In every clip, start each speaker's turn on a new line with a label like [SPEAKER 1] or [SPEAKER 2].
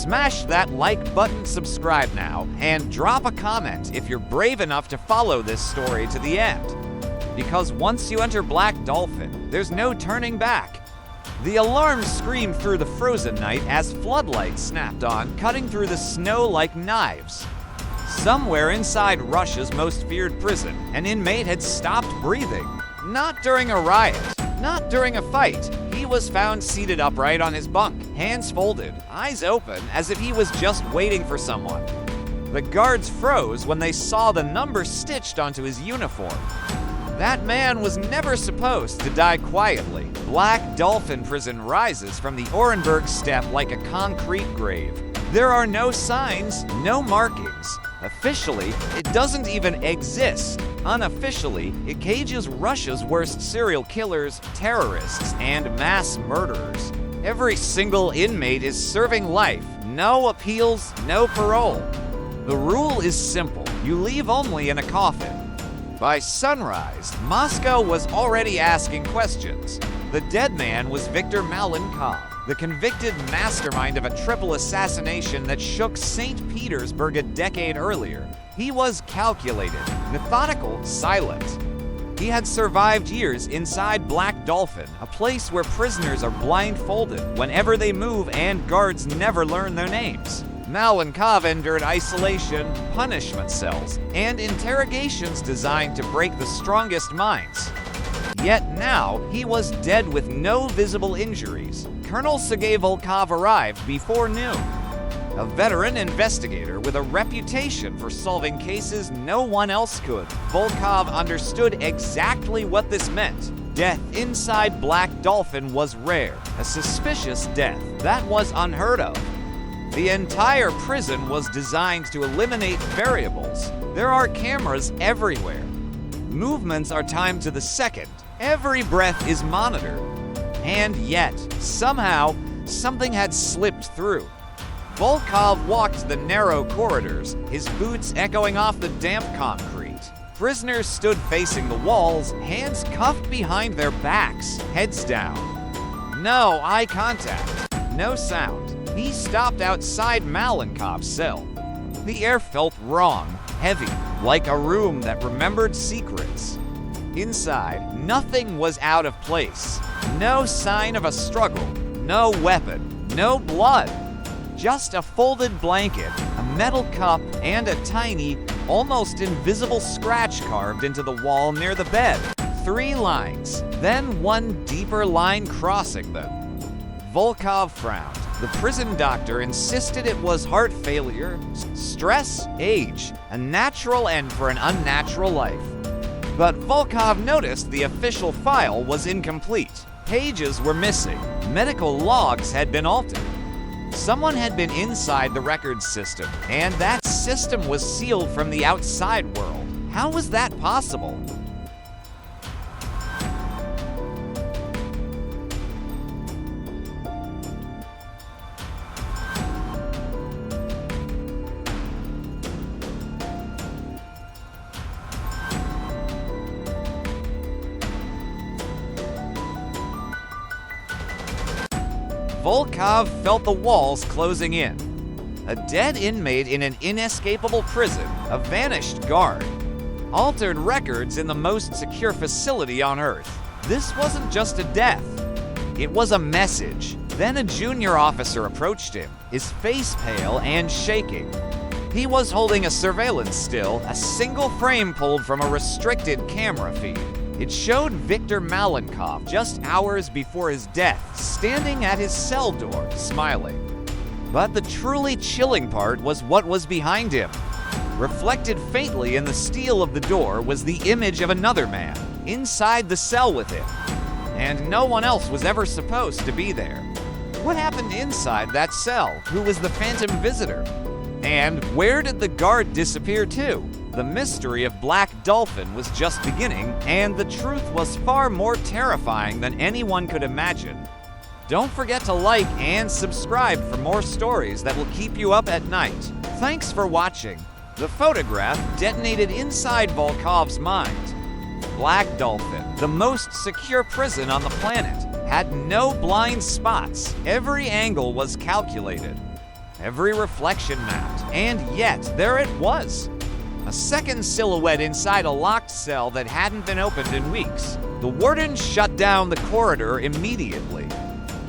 [SPEAKER 1] Smash that like button, subscribe now, and drop a comment if you're brave enough to follow this story to the end. Because once you enter Black Dolphin, there's no turning back. The alarm screamed through the frozen night as floodlights snapped on, cutting through the snow like knives. Somewhere inside Russia's most feared prison, an inmate had stopped breathing. Not during a riot, not during a fight. He was found seated upright on his bunk, hands folded, eyes open, as if he was just waiting for someone. The guards froze when they saw the number stitched onto his uniform. That man was never supposed to die quietly. Black Dolphin Prison rises from the Orenburg steppe like a concrete grave. There are no signs, no markings. Officially, it doesn't even exist. Unofficially, it cages Russia's worst serial killers, terrorists, and mass murderers. Every single inmate is serving life. No appeals, no parole. The rule is simple. You leave only in a coffin. By sunrise, Moscow was already asking questions. The dead man was Viktor Malenkov, the convicted mastermind of a triple assassination that shook St. Petersburg a decade earlier. He was calculated, methodical, silent. He had survived years inside Black Dolphin, a place where prisoners are blindfolded whenever they move and guards never learn their names. Malenkov endured isolation, punishment cells, and interrogations designed to break the strongest minds. Yet now, he was dead with no visible injuries. Colonel Sergei Volkov arrived before noon. A veteran investigator with a reputation for solving cases no one else could. Volkov understood exactly what this meant. Death inside Black Dolphin was rare, a suspicious death that was unheard of. The entire prison was designed to eliminate variables. There are cameras everywhere. Movements are timed to the second. Every breath is monitored. And yet, somehow, something had slipped through. Volkov walked the narrow corridors, his boots echoing off the damp concrete. Prisoners stood facing the walls, hands cuffed behind their backs, heads down. No eye contact, no sound. He stopped outside Malenkov's cell. The air felt wrong, heavy, like a room that remembered secrets. Inside, nothing was out of place. No sign of a struggle, no weapon, no blood. Just a folded blanket, a metal cup, and a tiny, almost invisible scratch carved into the wall near the bed. 3 lines, then one deeper line crossing them. Volkov frowned. The prison doctor insisted it was heart failure, stress, age, a natural end for an unnatural life. But Volkov noticed the official file was incomplete. Pages were missing. Medical logs had been altered. Someone had been inside the records system, and that system was sealed from the outside world. How was that possible? Volkov felt the walls closing in. A dead inmate in an inescapable prison, a vanished guard. Altered records in the most secure facility on Earth. This wasn't just a death. It was a message. Then a junior officer approached him, his face pale and shaking. He was holding a surveillance still, a single frame pulled from a restricted camera feed. It showed Viktor Malenkov just hours before his death, standing at his cell door, smiling. But the truly chilling part was what was behind him. Reflected faintly in the steel of the door was the image of another man, inside the cell with him. And no one else was ever supposed to be there. What happened inside that cell? Who was the phantom visitor? And where did the guard disappear to? The mystery of Black Dolphin was just beginning, and the truth was far more terrifying than anyone could imagine. Don't forget to like and subscribe for more stories that will keep you up at night. Thanks for watching. The photograph detonated inside Volkov's mind. Black Dolphin, the most secure prison on the planet, had no blind spots. Every angle was calculated. every reflection mapped, and yet there it was. A second silhouette inside a locked cell that hadn't been opened in weeks. The warden shut down the corridor immediately.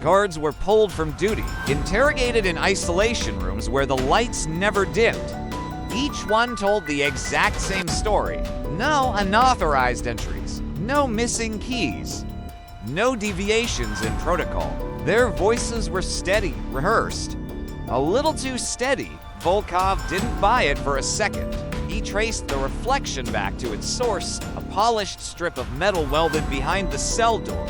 [SPEAKER 1] Guards were pulled from duty, interrogated in isolation rooms where the lights never dimmed. Each one told the exact same story. No unauthorized entries, no missing keys, no deviations in protocol. Their voices were steady, rehearsed. A little too steady. Volkov didn't buy it for a second. He traced the reflection back to its source, a polished strip of metal welded behind the cell door.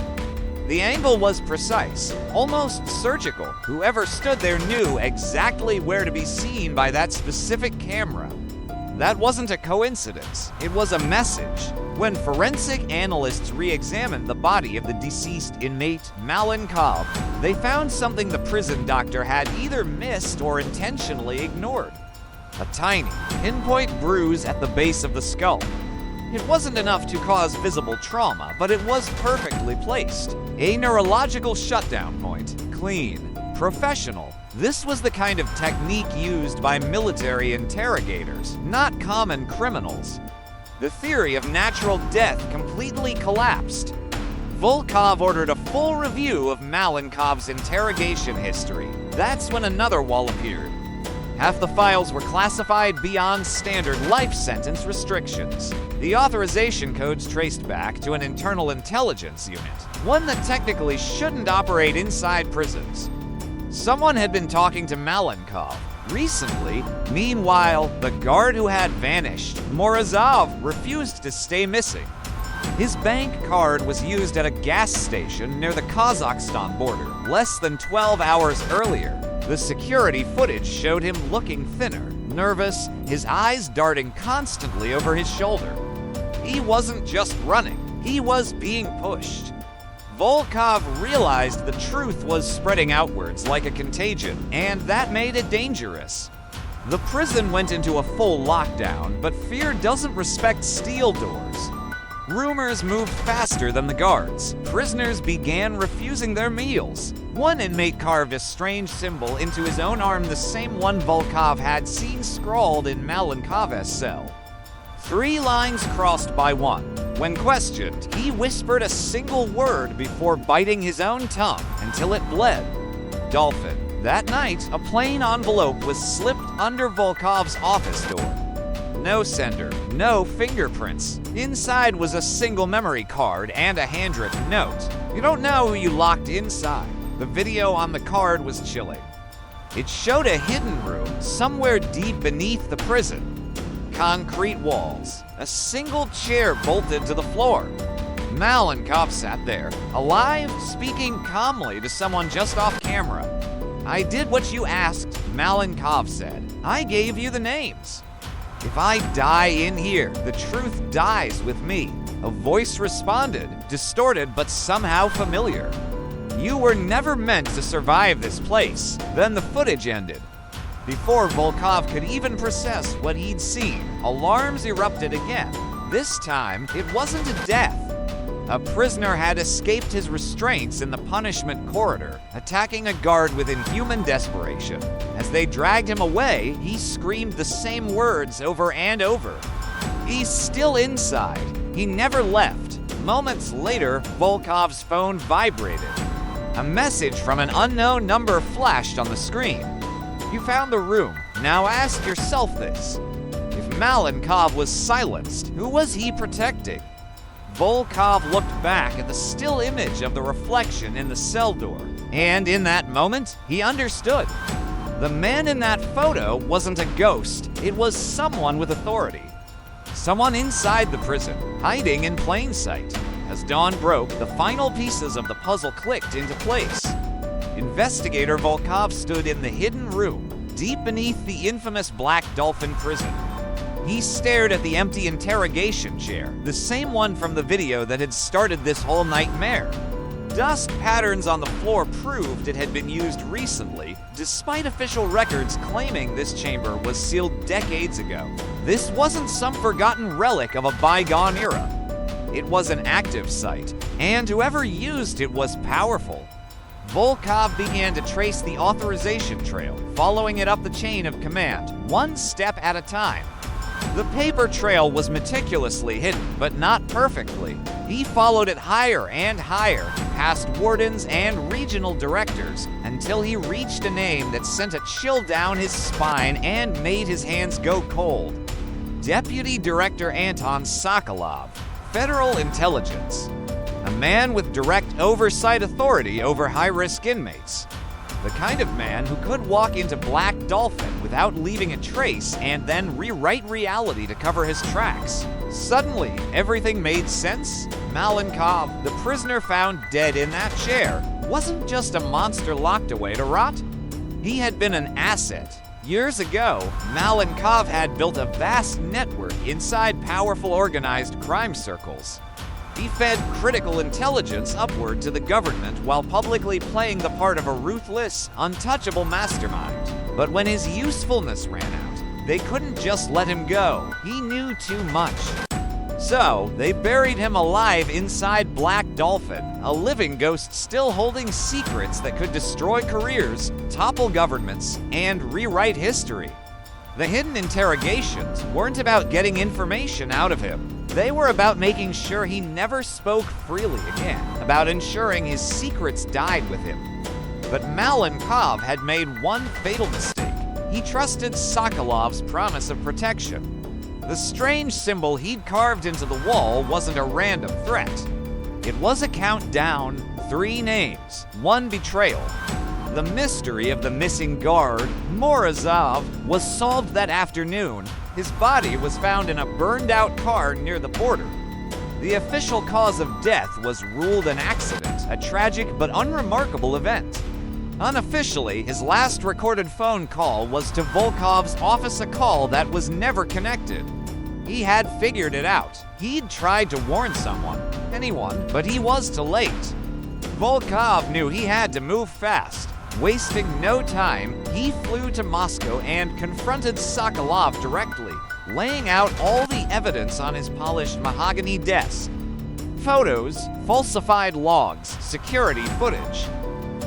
[SPEAKER 1] The angle was precise, almost surgical. Whoever stood there knew exactly where to be seen by that specific camera. That wasn't a coincidence, it was a message. When forensic analysts re-examined the body of the deceased inmate, Malenkov, they found something the prison doctor had either missed or intentionally ignored. A tiny, pinpoint bruise at the base of the skull. It wasn't enough to cause visible trauma, but it was perfectly placed. A neurological shutdown point. Clean. Professional. This was the kind of technique used by military interrogators, not common criminals. The theory of natural death completely collapsed. Volkov ordered a full review of Malenkov's interrogation history. That's when another wall appeared. Half the files were classified beyond standard life sentence restrictions. The authorization codes traced back to an internal intelligence unit, one that technically shouldn't operate inside prisons. Someone had been talking to Malenkov recently. Meanwhile, the guard who had vanished, Morozov, refused to stay missing. His bank card was used at a gas station near the Kazakhstan border less than 12 hours earlier. The security footage showed him looking thinner, nervous, his eyes darting constantly over his shoulder. He wasn't just running, he was being pushed. Volkov realized the truth was spreading outwards like a contagion, and that made it dangerous. The prison went into a full lockdown, but fear doesn't respect steel doors. Rumors moved faster than the guards. Prisoners began refusing their meals. One inmate carved a strange symbol into his own arm, the same one Volkov had seen scrawled in Malenkov's cell. 3 lines crossed by one. When questioned, he whispered a single word before biting his own tongue until it bled. Dolphin. That night, a plain envelope was slipped under Volkov's office door. No sender, no fingerprints. Inside was a single memory card and a handwritten note. You don't know who you locked inside. The video on the card was chilling. It showed a hidden room somewhere deep beneath the prison. Concrete walls, a single chair bolted to the floor. Malenkov sat there, alive, speaking calmly to someone just off camera. "I did what you asked," Malenkov said. "I gave you the names. If I die in here, the truth dies with me." A voice responded, distorted but somehow familiar. "You were never meant to survive this place." Then the footage ended. Before Volkov could even process what he'd seen, alarms erupted again. This time, it wasn't a death. A prisoner had escaped his restraints in the punishment corridor, attacking a guard with inhuman desperation. As they dragged him away, he screamed the same words over and over. "He's still inside. He never left." Moments later, Volkov's phone vibrated. A message from an unknown number flashed on the screen. "You found the room. Now ask yourself this. If Malenkov was silenced, who was he protecting?" Volkov looked back at the still image of the reflection in the cell door, and in that moment, he understood. The man in that photo wasn't a ghost, it was someone with authority. Someone inside the prison, hiding in plain sight. As dawn broke, the final pieces of the puzzle clicked into place. Investigator Volkov stood in the hidden room, deep beneath the infamous Black Dolphin Prison. He stared at the empty interrogation chair, the same one from the video that had started this whole nightmare. Dust patterns on the floor proved it had been used recently, despite official records claiming this chamber was sealed decades ago. This wasn't some forgotten relic of a bygone era. It was an active site, and whoever used it was powerful. Volkov began to trace the authorization trail, following it up the chain of command, one step at a time. The paper trail was meticulously hidden, but not perfectly. He followed it higher and higher, past wardens and regional directors, until he reached a name that sent a chill down his spine and made his hands go cold. Deputy Director Anton Sokolov, Federal Intelligence. A man with direct oversight authority over high-risk inmates. The kind of man who could walk into Black Dolphin without leaving a trace and then rewrite reality to cover his tracks. Suddenly, everything made sense. Malenkov, the prisoner found dead in that chair, wasn't just a monster locked away to rot. He had been an asset. Years ago, Malenkov had built a vast network inside powerful organized crime circles. He fed critical intelligence upward to the government while publicly playing the part of a ruthless, untouchable mastermind. But when his usefulness ran out, they couldn't just let him go. He knew too much. So, they buried him alive inside Black Dolphin, a living ghost still holding secrets that could destroy careers, topple governments, and rewrite history. The hidden interrogations weren't about getting information out of him. They were about making sure he never spoke freely again, about ensuring his secrets died with him. But Malenkov had made one fatal mistake. He trusted Sokolov's promise of protection. The strange symbol he'd carved into the wall wasn't a random threat. It was a countdown, 3 names, 1 betrayal. The mystery of the missing guard, Morozov, was solved that afternoon. His body was found in a burned-out car near the border. The official cause of death was ruled an accident, a tragic but unremarkable event. Unofficially, his last recorded phone call was to Volkov's office, a call that was never connected. He had figured it out. He'd tried to warn someone, anyone, but he was too late. Volkov knew he had to move fast. Wasting no time, he flew to Moscow and confronted Sokolov directly, laying out all the evidence on his polished mahogany desk. Photos, falsified logs, security footage.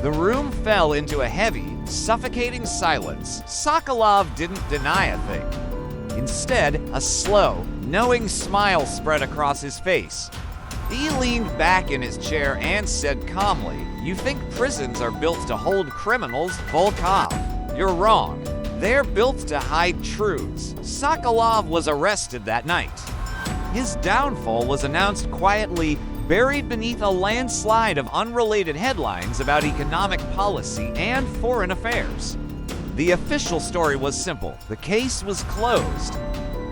[SPEAKER 1] The room fell into a heavy, suffocating silence. Sokolov didn't deny a thing. Instead, a slow, knowing smile spread across his face. He leaned back in his chair and said calmly, "You think prisons are built to hold criminals, Volkov? You're wrong. They're built to hide truths." Sokolov was arrested that night. His downfall was announced quietly, buried beneath a landslide of unrelated headlines about economic policy and foreign affairs. The official story was simple. The case was closed.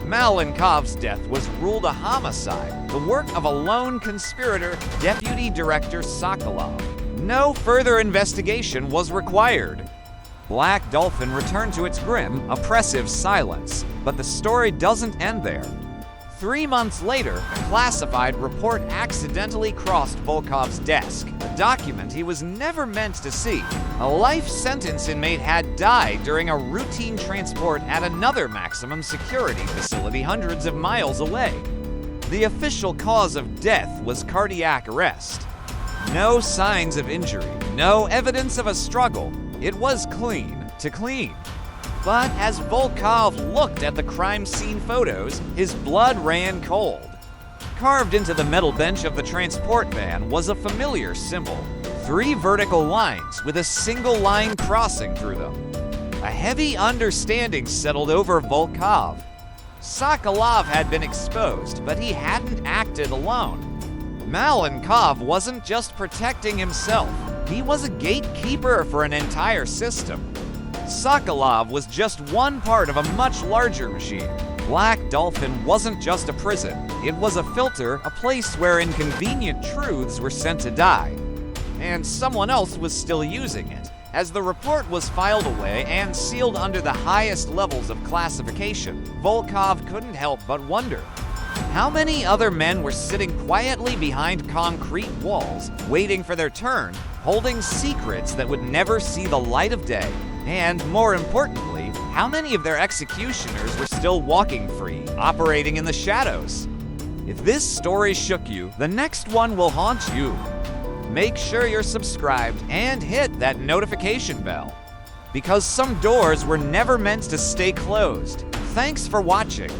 [SPEAKER 1] Malenkov's death was ruled a homicide, the work of a lone conspirator, Deputy Director Sokolov. No further investigation was required. Black Dolphin returned to its grim, oppressive silence, but the story doesn't end there. 3 months later, a classified report accidentally crossed Volkov's desk, a document he was never meant to see. A life sentence inmate had died during a routine transport at another maximum security facility hundreds of miles away. The official cause of death was cardiac arrest. No signs of injury, no evidence of a struggle. It was clean to clean. But as Volkov looked at the crime scene photos, his blood ran cold. Carved into the metal bench of the transport van was a familiar symbol. 3 vertical lines with a single line crossing through them. A heavy understanding settled over Volkov. Sokolov had been exposed, but he hadn't acted alone. Malenkov wasn't just protecting himself. He was a gatekeeper for an entire system. Sokolov was just one part of a much larger machine. Black Dolphin wasn't just a prison. It was a filter, a place where inconvenient truths were sent to die. And someone else was still using it, as the report was filed away and sealed under the highest levels of classification. Volkov couldn't help but wonder. How many other men were sitting quietly behind concrete walls, waiting for their turn, holding secrets that would never see the light of day? And more importantly, how many of their executioners were still walking free, operating in the shadows? If this story shook you, the next one will haunt you. make sure you're subscribed and hit that notification bell, because some doors were never meant to stay closed. Thanks for watching.